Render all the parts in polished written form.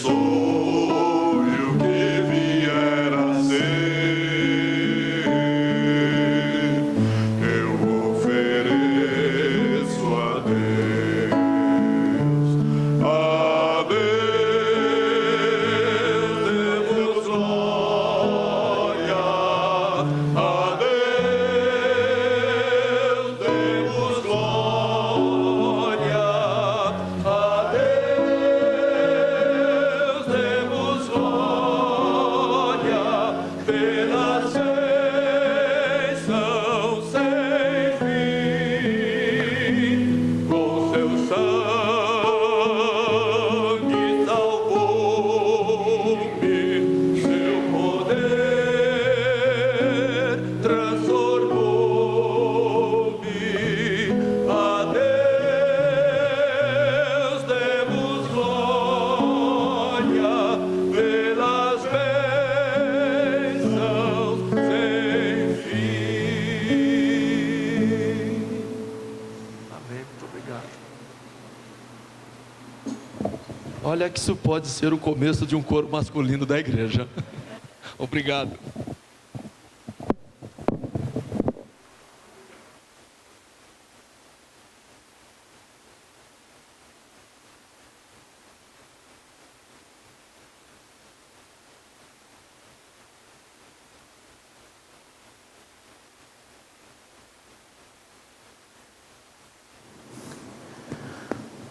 sou e o que vier a ser, eu ofereço a Deus. A Deus demos glória, a Deus demos glória, a Deus demos glória pelas bênçãos sem fim. Com seu sangue salvou-me, seu poder transformou-me. A Deus demos glória pelas bênçãos sem fim. Amém, muito obrigado. Olha que isso pode ser o começo de um coro masculino da igreja. Obrigado.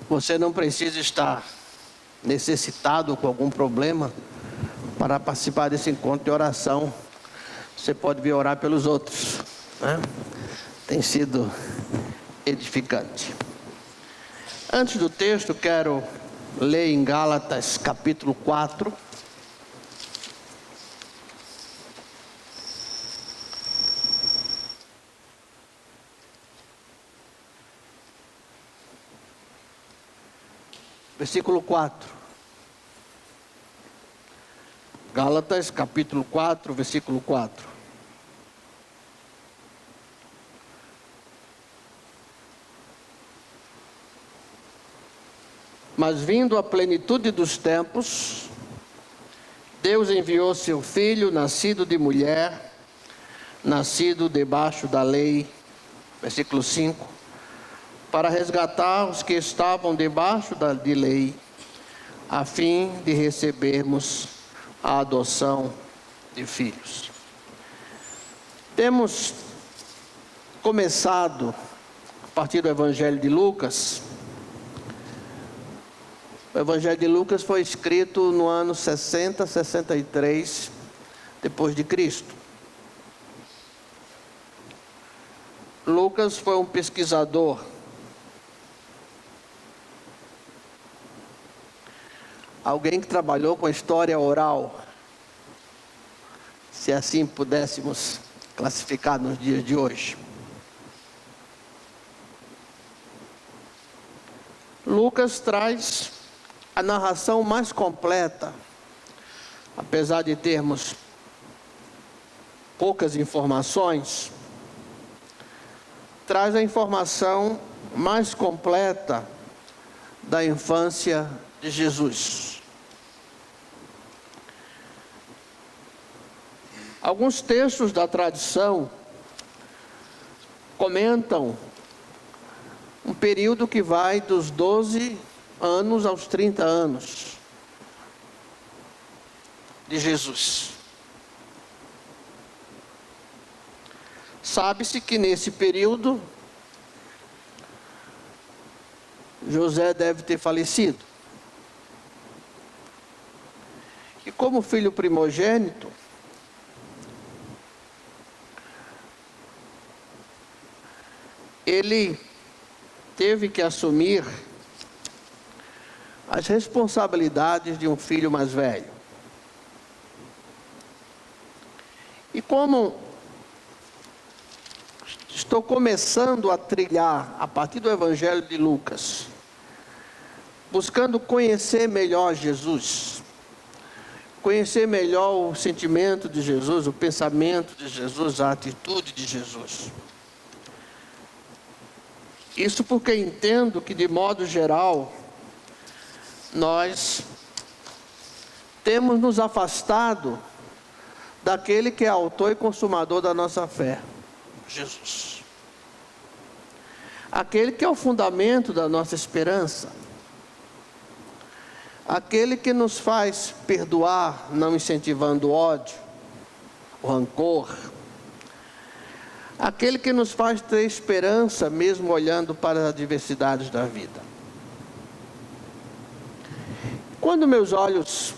Você não precisa estar necessitado com algum problema para participar desse encontro de oração. Você pode vir orar pelos outros, né? Tem sido edificante. Antes do texto, quero ler em Gálatas capítulo 4. Versículo 4. Gálatas, capítulo 4, versículo 4. Mas vindo a plenitude dos tempos, Deus enviou seu Filho, nascido de mulher, nascido debaixo da lei, versículo 5, para resgatar os que estavam debaixo de lei, a fim de recebermos a adoção de filhos. Temos começado, a partir do Evangelho de Lucas. O Evangelho de Lucas foi escrito no ano 60, 63, depois de Cristo. Lucas foi um pesquisador. Alguém que trabalhou com a história oral, se assim pudéssemos classificar nos dias de hoje. Lucas traz a narração mais completa, apesar de termos poucas informações, traz a informação mais completa da infância de Jesus. Alguns textos da tradição comentam um período que vai dos 12 anos aos 30 anos de Jesus. Sabe-se que nesse período José deve ter falecido. E como filho primogênito, ele teve que assumir as responsabilidades de um filho mais velho. E como estou começando a trilhar, a partir do Evangelho de Lucas, buscando conhecer melhor Jesus, conhecer melhor o sentimento de Jesus, o pensamento de Jesus, a atitude de Jesus. Isso porque entendo que, de modo geral, nós temos nos afastado daquele que é autor e consumador da nossa fé, Jesus. Aquele que é o fundamento da nossa esperança. Aquele que nos faz perdoar, não incentivando o ódio, o rancor. Aquele que nos faz ter esperança, mesmo olhando para as adversidades da vida. Quando meus olhos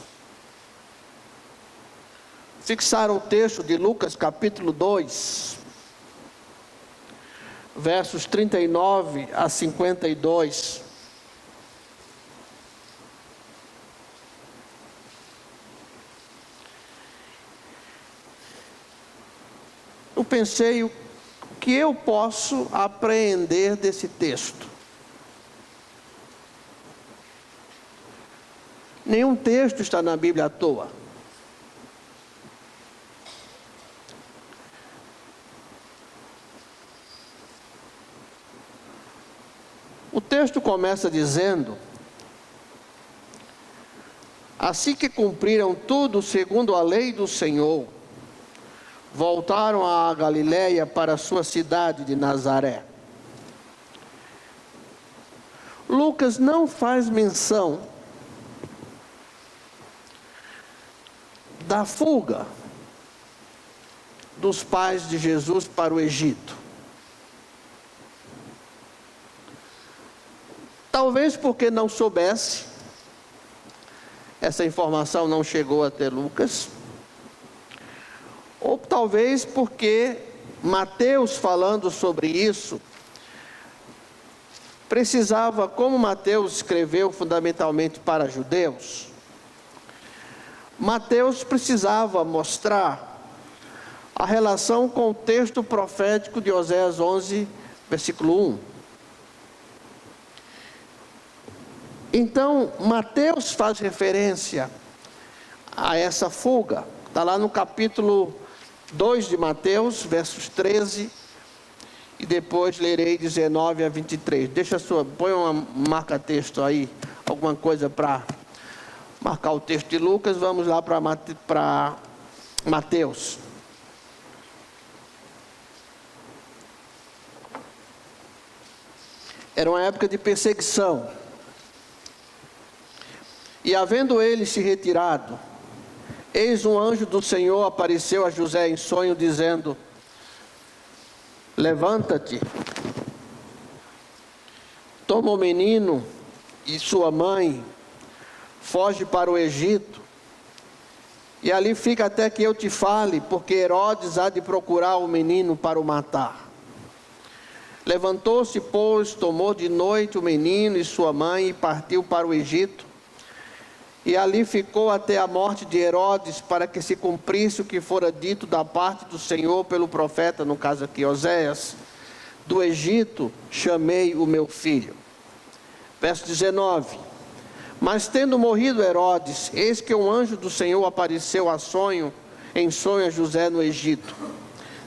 fixaram o texto de Lucas capítulo 2, versos 39 a 52, eu pensei o que eu posso apreender desse texto. Nenhum texto está na Bíblia à toa. O texto começa dizendo: assim que cumpriram tudo segundo a lei do Senhor, voltaram a Galiléia para a sua cidade de Nazaré. Lucas não faz menção da fuga dos pais de Jesus para o Egito. Talvez porque não soubesse, essa informação não chegou até Lucas. Ou talvez porque Mateus, falando sobre isso, precisava, como Mateus escreveu fundamentalmente para judeus, Mateus precisava mostrar a relação com o texto profético de Oséias 11, versículo 1. Então, Mateus faz referência a essa fuga. Está lá no capítulo 2 de Mateus, versos 13, e depois lerei 19 a 23. Põe uma marca-texto aí, alguma coisa para marcar o texto de Lucas. Vamos lá para Mateus. Era uma época de perseguição. E havendo ele se retirado, eis um anjo do Senhor apareceu a José em sonho, dizendo: levanta-te, toma o menino e sua mãe, foge para o Egito, e ali fica até que eu te fale, porque Herodes há de procurar o menino para o matar. Levantou-se, pois, tomou de noite o menino e sua mãe e partiu para o Egito. E ali ficou até a morte de Herodes, para que se cumprisse o que fora dito da parte do Senhor pelo profeta, no caso aqui Oséias: do Egito chamei o meu filho. Verso 19: mas tendo morrido Herodes, eis que um anjo do Senhor apareceu em sonho a José no Egito,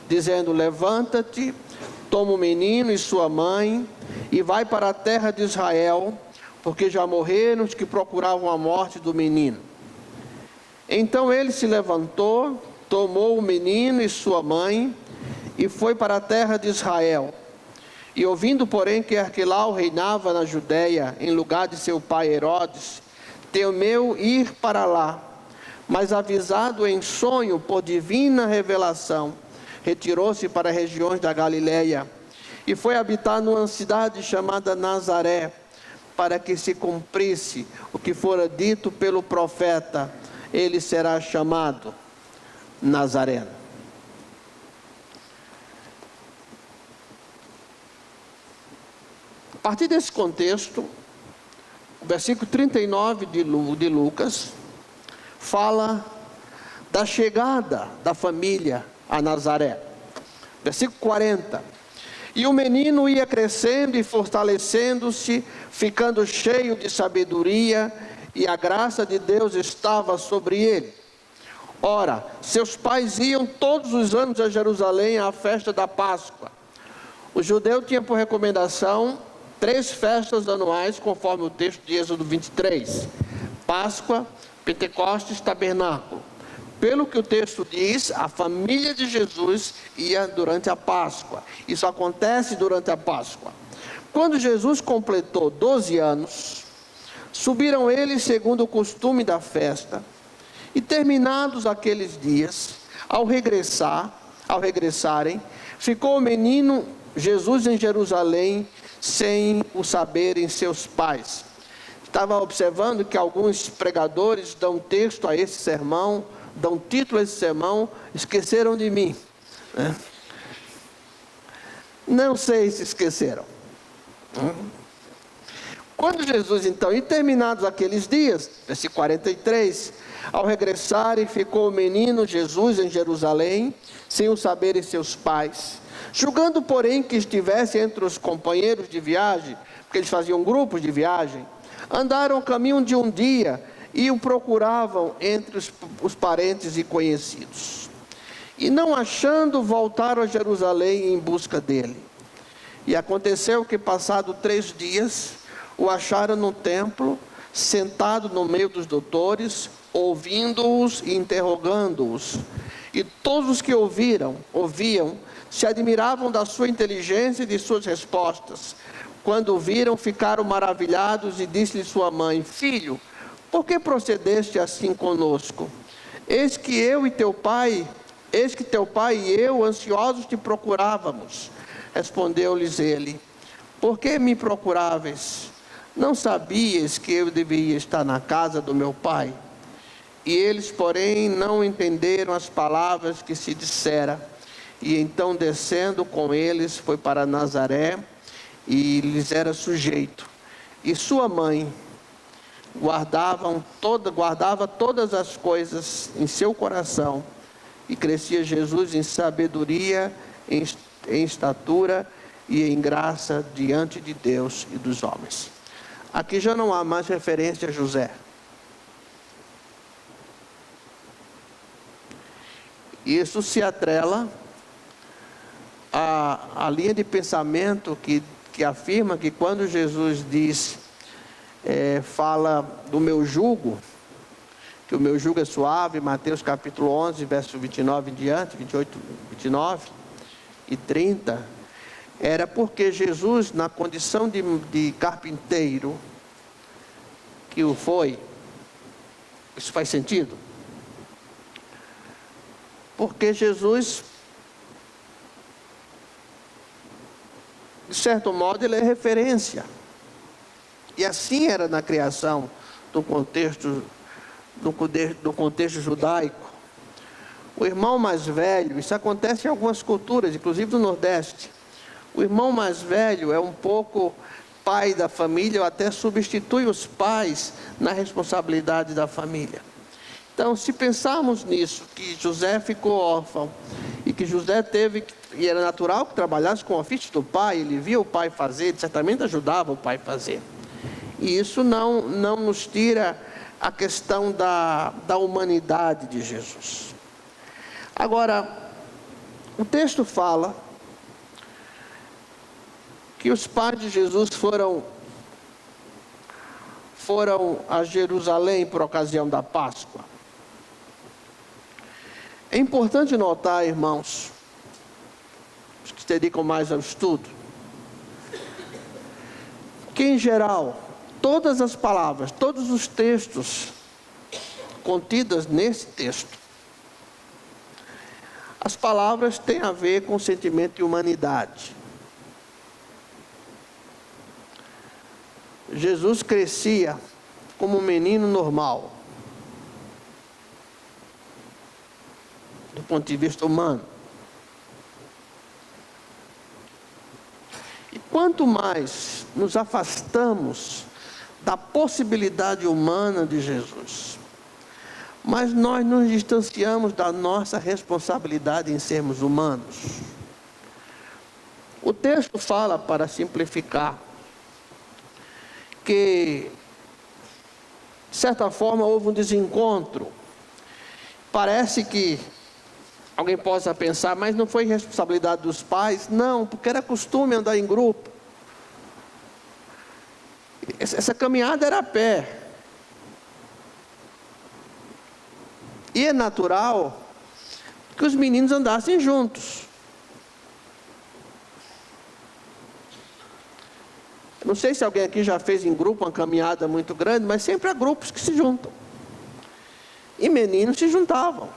dizendo: levanta-te, toma o menino e sua mãe, e vai para a terra de Israel, porque já morreram os que procuravam a morte do menino. Então ele se levantou, tomou o menino e sua mãe, e foi para a terra de Israel. E ouvindo, porém, que Arquelau reinava na Judéia, em lugar de seu pai Herodes, temeu ir para lá, mas avisado em sonho por divina revelação, retirou-se para as regiões da Galiléia, e foi habitar numa cidade chamada Nazaré, para que se cumprisse o que fora dito pelo profeta: ele será chamado Nazareno. A partir desse contexto, o versículo 39 de Lucas fala da chegada da família a Nazaré. Versículo 40. E o menino ia crescendo e fortalecendo-se, ficando cheio de sabedoria, e a graça de Deus estava sobre ele. Ora, seus pais iam todos os anos a Jerusalém à festa da Páscoa. O judeu tinha por recomendação 3 festas anuais, conforme o texto de Êxodo 23: Páscoa, Pentecostes, tabernáculo. Pelo que o texto diz, a família de Jesus ia durante a Páscoa. Isso acontece durante a Páscoa. Quando Jesus completou 12 anos, subiram eles segundo o costume da festa, e terminados aqueles dias, ao regressarem, ficou o menino Jesus em Jerusalém, sem o saberem seus pais. Estava observando que alguns pregadores dão texto a esse sermão, dão título a esse sermão, esqueceram de mim, né? Não sei se esqueceram. Quando Jesus então, e terminados aqueles dias, versículo 43, ao regressarem, ficou o menino Jesus em Jerusalém, sem o saberem seus pais. Julgando, porém, que estivesse entre os companheiros de viagem, porque eles faziam grupos de viagem, andaram o caminho de um dia e o procuravam entre os parentes e conhecidos. E não achando, voltaram a Jerusalém em busca dele. E aconteceu que, passado 3 dias, o acharam no templo, sentado no meio dos doutores, ouvindo-os e interrogando-os. E todos os que ouviam, se admiravam da sua inteligência e de suas respostas. Quando o viram, ficaram maravilhados e disse-lhe sua mãe: Filho, por que procedeste assim conosco? Eis que teu pai e eu, ansiosos, te procurávamos. Respondeu-lhes ele: Por que me procuráveis? Não sabias que eu deveria estar na casa do meu pai? E eles, porém, não entenderam as palavras que se dissera. E então, descendo com eles, foi para Nazaré, e lhes era sujeito. E sua mãe guardava todas as coisas em seu coração, e crescia Jesus em sabedoria, em estatura e em graça diante de Deus e dos homens. Aqui já não há mais referência a José. Isso se atrela à linha de pensamento que afirma que quando Jesus diz, fala do meu jugo, que o meu jugo é suave, Mateus capítulo 11, verso 29 em diante, 28, 29 e 30, era porque Jesus, na condição de carpinteiro, que o foi, isso faz sentido? Porque Jesus, de certo modo, ele é referência. E assim era na criação do contexto judaico. O irmão mais velho, isso acontece em algumas culturas, inclusive no Nordeste. O irmão mais velho é um pouco pai da família, ou até substitui os pais na responsabilidade da família. Então, se pensarmos nisso, que José ficou órfão, e que José e era natural que trabalhasse com o ofício do pai, ele via o pai fazer, ele certamente ajudava o pai a fazer. E isso não nos tira a questão da humanidade de Jesus. Agora, o texto fala que os pais de Jesus foram a Jerusalém por ocasião da Páscoa. É importante notar, irmãos, os que se dedicam mais ao estudo, que em geral, todas as palavras, todos os textos contidos nesse texto, as palavras têm a ver com o sentimento de humanidade. Jesus crescia como um menino normal, do ponto de vista humano. E quanto mais nos afastamos da possibilidade humana de Jesus, mas nós nos distanciamos da nossa responsabilidade em sermos humanos. O texto fala, para simplificar, que, de certa forma, houve um desencontro. Parece que alguém possa pensar, mas não foi responsabilidade dos pais? Não, porque era costume andar em grupo. Essa caminhada era a pé. E é natural que os meninos andassem juntos. Não sei se alguém aqui já fez em grupo uma caminhada muito grande, mas sempre há grupos que se juntam. E meninos se juntavam.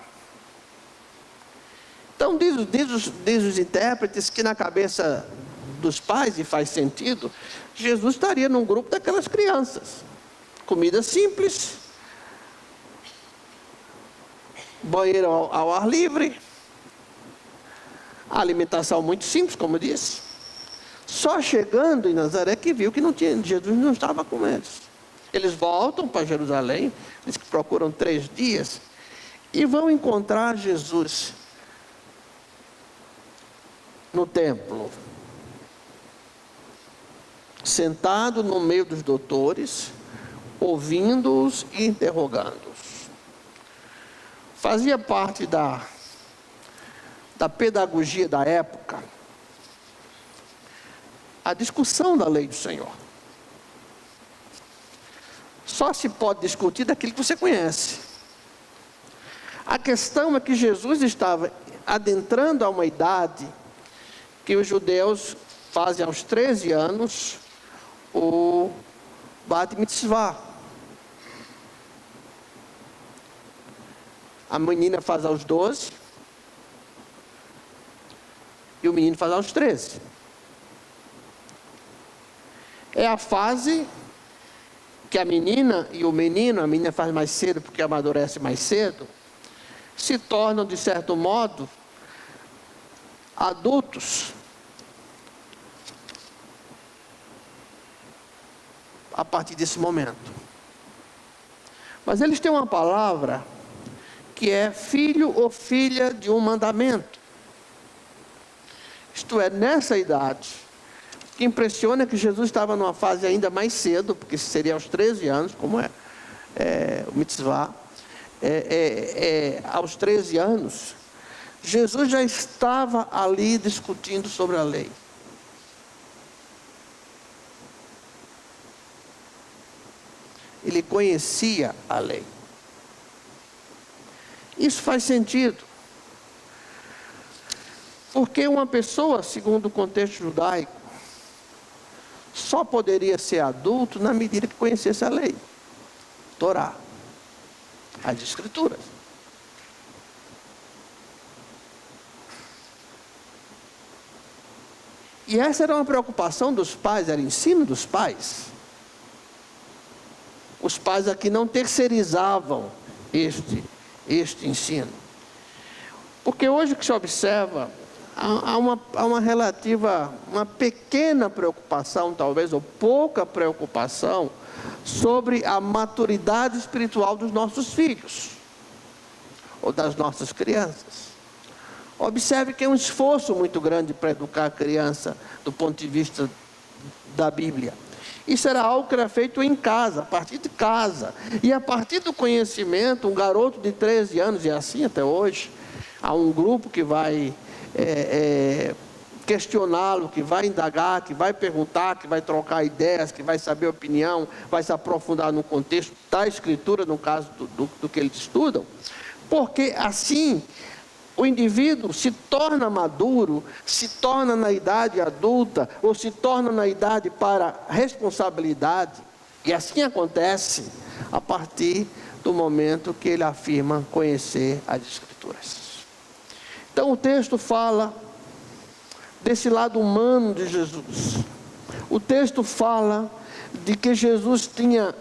Então diz os intérpretes que na cabeça dos pais, e faz sentido, Jesus estaria num grupo daquelas crianças. Comida simples, banheiro ao ar livre, alimentação muito simples, como disse. Só chegando em Nazaré que viu que Jesus não estava com eles. Eles voltam para Jerusalém, diz que procuram 3 dias, e vão encontrar Jesus no templo, sentado no meio dos doutores, ouvindo-os e interrogando-os. Fazia parte da pedagogia da época a discussão da lei do Senhor. Só se pode discutir daquilo que você conhece. A questão é que Jesus estava adentrando a uma idade que os judeus fazem aos 13 anos o Bat Mitzvah. A menina faz aos 12 e o menino faz aos 13. É a fase que a menina e o menino, a menina faz mais cedo porque amadurece mais cedo, se tornam, de certo modo, adultos a partir desse momento. Mas eles têm uma palavra que é filho ou filha de um mandamento. Isto é, nessa idade. O que impressiona é que Jesus estava numa fase ainda mais cedo, porque seria aos 13 anos, como é o mitzvah. Aos 13 anos, Jesus já estava ali discutindo sobre a lei. Ele conhecia a lei. Isso faz sentido. Porque uma pessoa, segundo o contexto judaico, só poderia ser adulto na medida que conhecesse a lei, Torá, as Escrituras. E essa era uma preocupação dos pais, era ensino dos pais. Os pais aqui não terceirizavam este ensino. Porque hoje o que se observa, há uma pequena preocupação, talvez, ou pouca preocupação, sobre a maturidade espiritual dos nossos filhos, ou das nossas crianças. Observe que é um esforço muito grande para educar a criança, do ponto de vista da Bíblia. Isso era algo que era feito em casa, a partir de casa. E a partir do conhecimento, um garoto de 13 anos, e assim até hoje, há um grupo que vai questioná-lo, que vai indagar, que vai perguntar, que vai trocar ideias, que vai saber a opinião, vai se aprofundar no contexto da Escritura, no caso do que eles estudam, porque assim o indivíduo se torna maduro, se torna na idade adulta, ou se torna na idade para responsabilidade, e assim acontece a partir do momento que ele afirma conhecer as Escrituras. Então o texto fala desse lado humano de Jesus. O texto fala de que Jesus tinha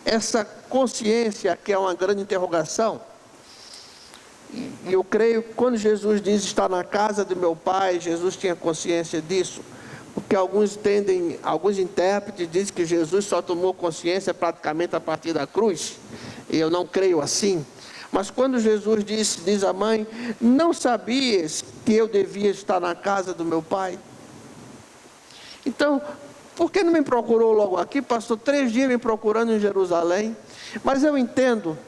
essa consciência, que é uma grande interrogação. E eu creio que quando Jesus diz está na casa do meu Pai, Jesus tinha consciência disso. Porque alguns intérpretes dizem que Jesus só tomou consciência praticamente a partir da cruz. E eu não creio assim. Mas quando Jesus diz à mãe, não sabias que eu devia estar na casa do meu Pai? Então, por que não me procurou logo aqui? Passou 3 dias me procurando em Jerusalém. Mas eu entendo,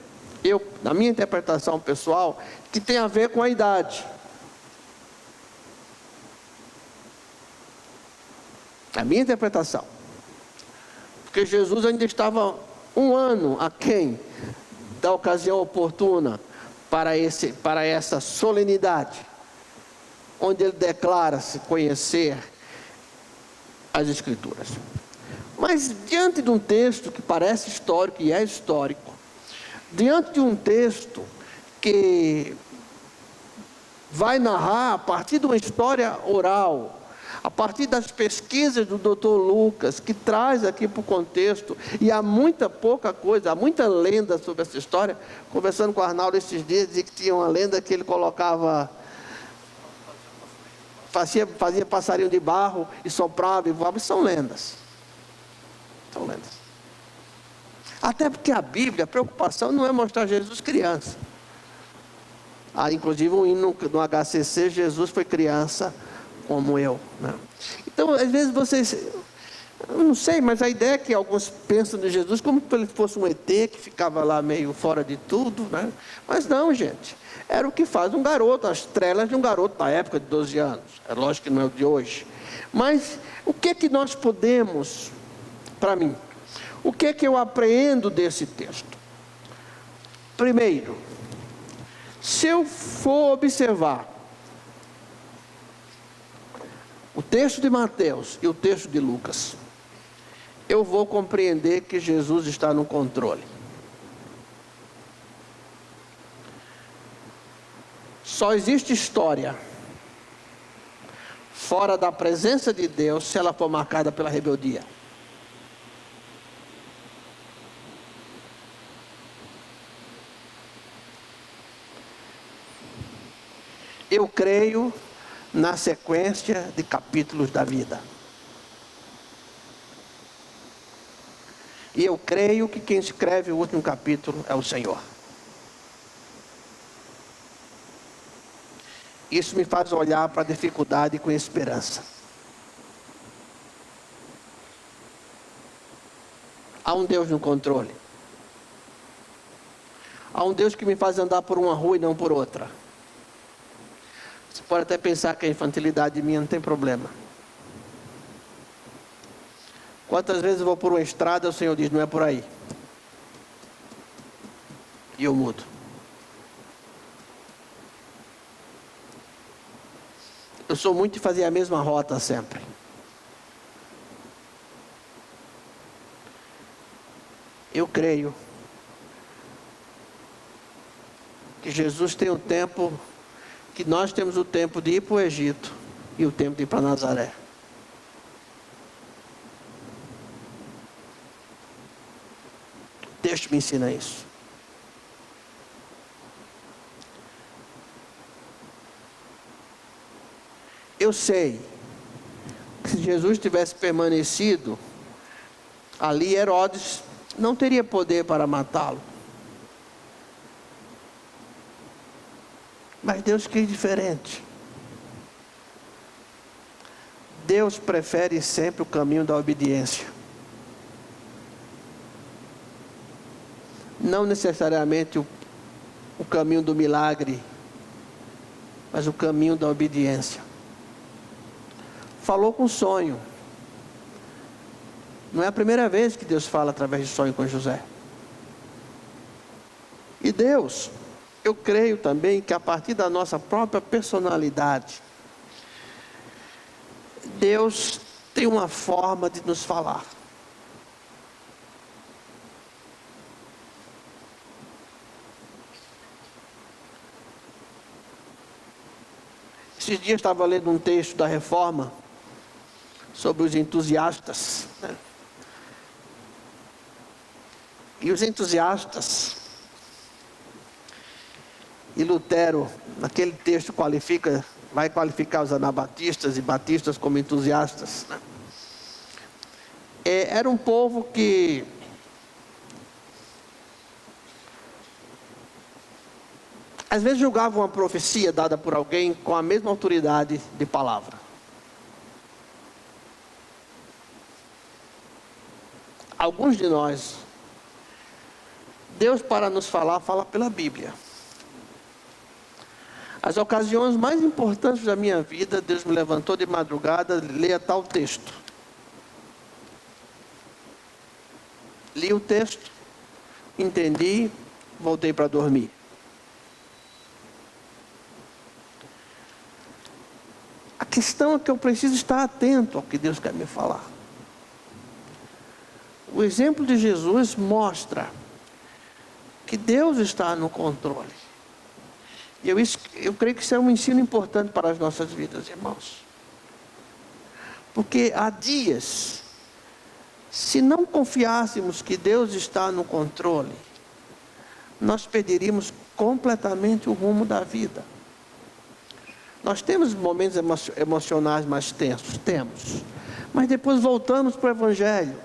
na minha interpretação pessoal, que tem a ver com a idade. A minha interpretação. Porque Jesus ainda estava 1 ano aquém da ocasião oportuna para essa solenidade, onde ele declara-se conhecer as Escrituras. Mas diante de um texto que parece histórico e é histórico, diante de um texto que vai narrar a partir de uma história oral, a partir das pesquisas do Dr. Lucas, que traz aqui para o contexto, e há muita pouca coisa, há muita lenda sobre essa história. Conversando com o Arnaldo esses dias, dizia que tinha uma lenda que ele colocava, fazia passarinho de barro e soprava e voava. São lendas. São lendas. Até porque a Bíblia, a preocupação não é mostrar Jesus criança. Há inclusive um hino no HCC, Jesus foi criança como eu, né? Então, às vezes vocês, eu não sei, mas a ideia é que alguns pensam de Jesus como se ele fosse um ET que ficava lá meio fora de tudo, né? Mas não, gente, era o que faz um garoto, as trelas de um garoto da época de 12 anos, é lógico que não é o de hoje. Mas o que é que nós podemos, para mim, o que é que eu apreendo desse texto? Primeiro, se eu for observar o texto de Mateus e o texto de Lucas, eu vou compreender que Jesus está no controle. Só existe história fora da presença de Deus se ela for marcada pela rebeldia. Eu creio na sequência de capítulos da vida. E eu creio que quem escreve o último capítulo é o Senhor. Isso me faz olhar para a dificuldade com esperança. Há um Deus no controle. Há um Deus que me faz andar por uma rua e não por outra. Você pode até pensar que a infantilidade minha não tem problema. Quantas vezes eu vou por uma estrada, o Senhor diz, não é por aí. E eu mudo. Eu sou muito de fazer a mesma rota sempre. Eu creio que Jesus tem o tempo, que nós temos o tempo de ir para o Egito e o tempo de ir para Nazaré. O texto me ensina isso. Eu sei que se Jesus tivesse permanecido ali, Herodes não teria poder para matá-lo. Mas Deus quis diferente. Deus prefere sempre o caminho da obediência. Não necessariamente o caminho do milagre, mas o caminho da obediência. Falou com sonho. Não é a primeira vez que Deus fala através de sonho com José. E Deus, eu creio também que a partir da nossa própria personalidade, Deus tem uma forma de nos falar. Esses dias estava lendo um texto da Reforma sobre os entusiastas, né? E os entusiastas, e Lutero, naquele texto vai qualificar os anabatistas e batistas como entusiastas, né? Era um povo que às vezes julgava uma profecia dada por alguém com a mesma autoridade de palavra. Alguns de nós, Deus para nos falar, fala pela Bíblia. As ocasiões mais importantes da minha vida, Deus me levantou de madrugada, leia tal texto. Li o texto, entendi, voltei para dormir. A questão é que eu preciso estar atento ao que Deus quer me falar. O exemplo de Jesus mostra que Deus está no controle. E eu creio que isso é um ensino importante para as nossas vidas, irmãos. Porque há dias, se não confiássemos que Deus está no controle, nós perderíamos completamente o rumo da vida. Nós temos momentos emocionais mais tensos, temos. Mas depois voltamos para o Evangelho.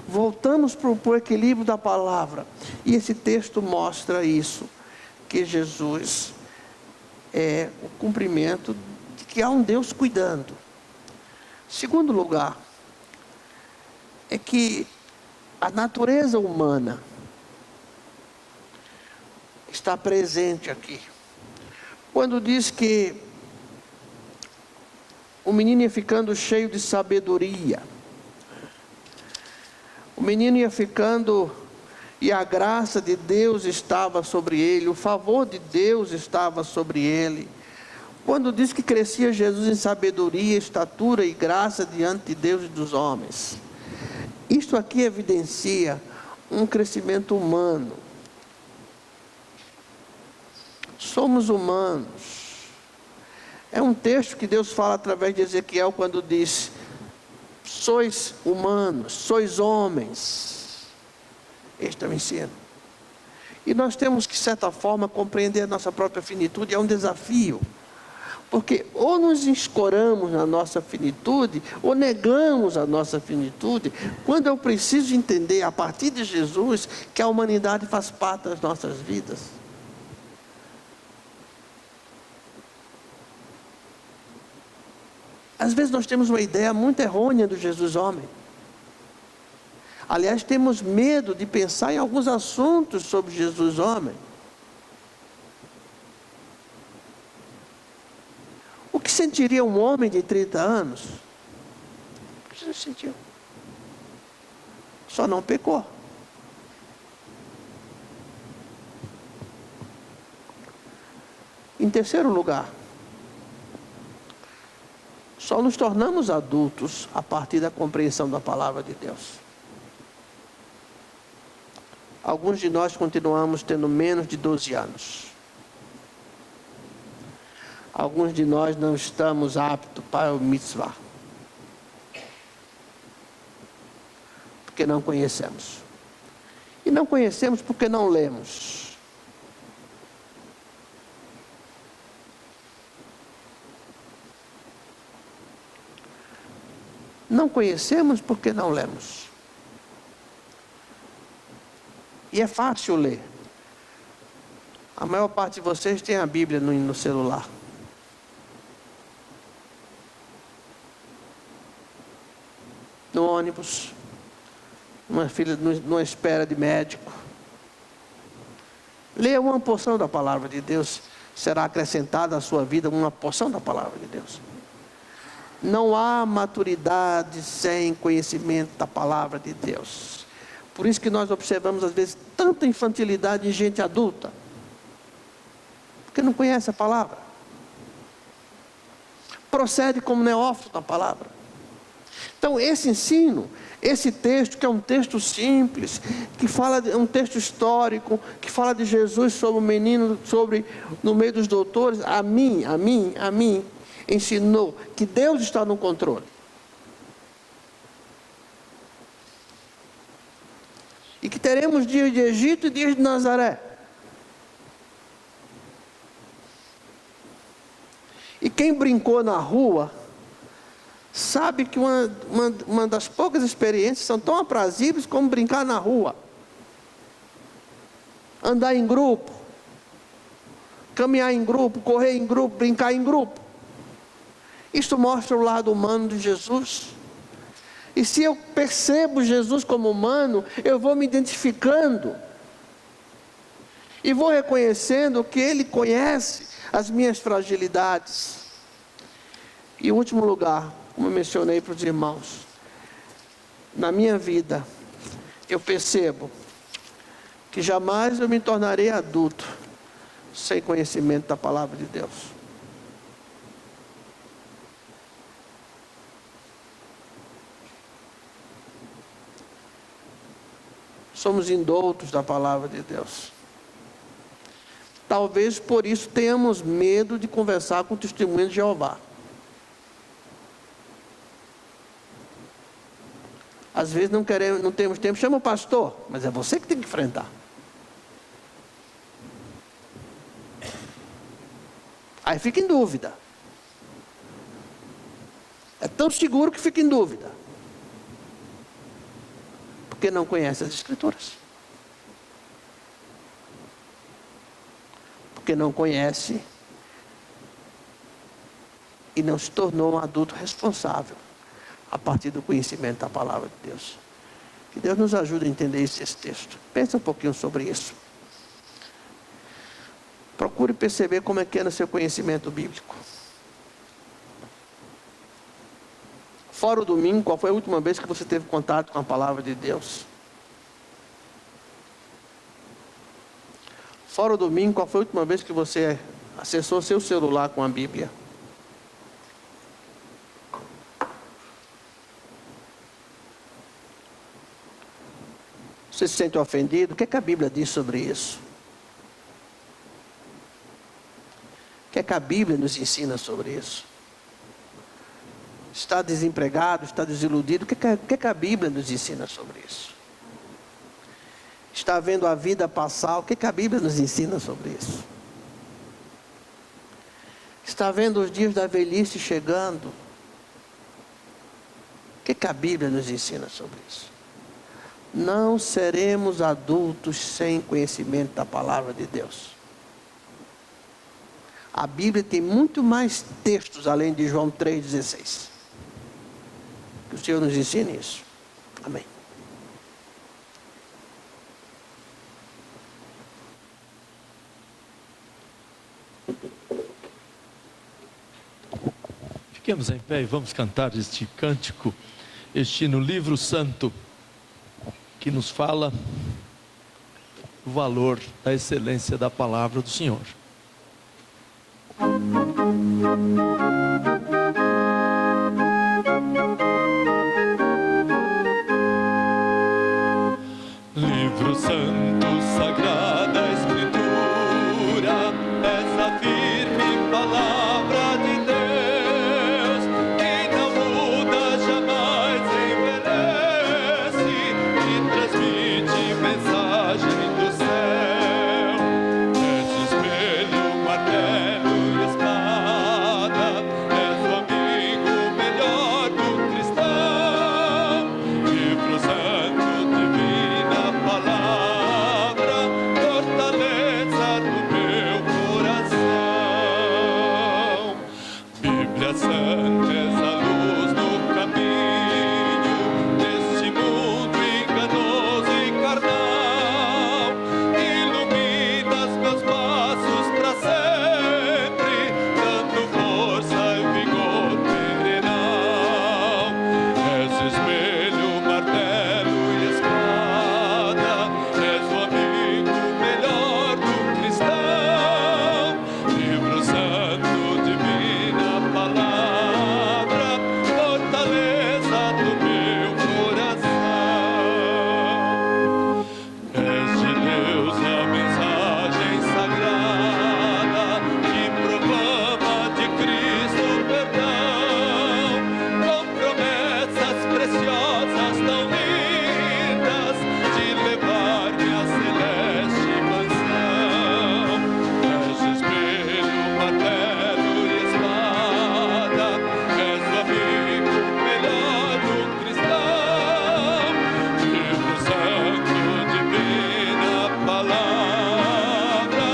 Voltamos para o equilíbrio da palavra. E esse texto mostra isso. Que Jesus é o cumprimento de que há um Deus cuidando. Segundo lugar, é que a natureza humana está presente aqui. Quando diz que o menino ia ficando cheio de sabedoria, o menino ia ficando, e a graça de Deus estava sobre ele, o favor de Deus estava sobre ele. Quando diz que crescia Jesus em sabedoria, estatura e graça diante de Deus e dos homens. Isto aqui evidencia um crescimento humano. Somos humanos. É um texto que Deus fala através de Ezequiel quando diz: sois humanos, sois homens. Este é o ensino. E nós temos que, de certa forma, compreender a nossa própria finitude. É um desafio. Porque ou nos escoramos na nossa finitude, ou negamos a nossa finitude, quando eu preciso entender, a partir de Jesus, que a humanidade faz parte das nossas vidas. Às vezes nós temos uma ideia muito errônea do Jesus homem. Aliás, temos medo de pensar em alguns assuntos sobre Jesus homem. O que sentiria um homem de 30 anos? O que Jesus sentiu? Só não pecou. Em terceiro lugar, só nos tornamos adultos a partir da compreensão da palavra de Deus. Alguns de nós continuamos tendo menos de 12 anos. Alguns de nós não estamos aptos para o mitzvah. Porque não conhecemos. E não conhecemos porque não lemos. Não conhecemos porque não lemos. E é fácil ler. A maior parte de vocês tem a Bíblia no celular. No ônibus, numa espera de médico. Leia uma porção da palavra de Deus, será acrescentada à sua vida uma porção da palavra de Deus. Não há maturidade sem conhecimento da palavra de Deus. Por isso que nós observamos às vezes tanta infantilidade em gente adulta, porque não conhece a palavra, procede como neófito na palavra. Então esse ensino, esse texto, que é um texto simples, que fala de um texto histórico, que fala de Jesus sobre o menino, no meio dos doutores, a mim, ensinou que Deus está no controle. E que teremos dias de Egito e dias de Nazaré. E quem brincou na rua sabe que uma das poucas experiências são tão aprazíveis como brincar na rua. Andar em grupo, caminhar em grupo, correr em grupo, brincar em grupo. Isto mostra o lado humano de Jesus. E se eu percebo Jesus como humano, eu vou me identificando. E vou reconhecendo que Ele conhece as minhas fragilidades. E em último lugar, como eu mencionei para os irmãos, na minha vida, eu percebo que jamais eu me tornarei adulto sem conhecimento da palavra de Deus. Somos indoutos da palavra de Deus. Talvez por isso tenhamos medo de conversar com o testemunho de Jeová. Às vezes não temos tempo, chama o pastor, mas é você que tem que enfrentar. Aí fica em dúvida. É tão seguro que fica em dúvida. Porque não conhece as Escrituras. Porque não conhece e não se tornou um adulto responsável a partir do conhecimento da palavra de Deus. Que Deus nos ajude a entender esse texto. Pensa um pouquinho sobre isso. Procure perceber como é que é no seu conhecimento bíblico. Fora o domingo, qual foi a última vez que você teve contato com a palavra de Deus? Fora o domingo, qual foi a última vez que você acessou seu celular com a Bíblia? Você se sente ofendido? O que é que a Bíblia diz sobre isso? O que é que a Bíblia nos ensina sobre isso? Está desempregado, está desiludido? O que é que a Bíblia nos ensina sobre isso? Está vendo a vida passar? O que é que a Bíblia nos ensina sobre isso? Está vendo os dias da velhice chegando? O que é que a Bíblia nos ensina sobre isso? Não seremos adultos sem conhecimento da palavra de Deus. A Bíblia tem muito mais textos além de João 3,16. Que o Senhor nos ensine isso. Amém. Fiquemos em pé e vamos cantar este cântico, este no livro santo, que nos fala o valor da excelência da palavra do Senhor. Livro santo, sagrada escritura, essa firme palavra de Deus, que não muda, jamais envelhece, e transmite mensagem do céu. És espelho, martelo e espada, és o amigo melhor do cristão. Livro santo, divina palavra, fortaleza do meu coração. Bíblia santa, és a luz no caminho deste mundo enganoso e carnal. Iluminas meus passos para sempre, dando força e vigor perenal. És espelho, martelo e espada, és o amigo melhor do cristão. Livro santo, divina palavra, fortaleza do meu coração. És de Deus a mensagem sagrada, que proclama de Cristo perdão, com promessas preciosas tão lindas, de levar-me à celeste mansão. És espelho, martelo e espada, és o amigo melhor do cristão. Livro santo, divina palavra,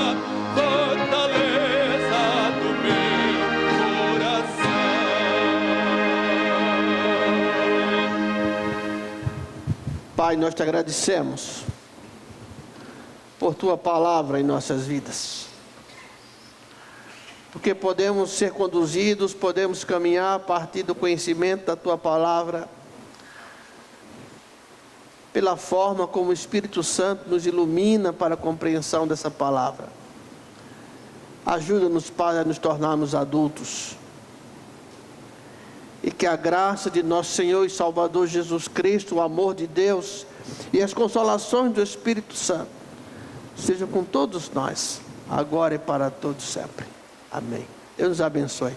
fortaleza do meu coração. Pai, nós te agradecemos por tua palavra em nossas vidas. Porque podemos ser conduzidos, podemos caminhar a partir do conhecimento da tua palavra, pela forma como o Espírito Santo nos ilumina para a compreensão dessa palavra. Ajuda-nos, Pai, a nos tornarmos adultos. E que a graça de nosso Senhor e Salvador Jesus Cristo, o amor de Deus e as consolações do Espírito Santo sejam com todos nós, agora e para todos sempre. Amém. Deus nos abençoe.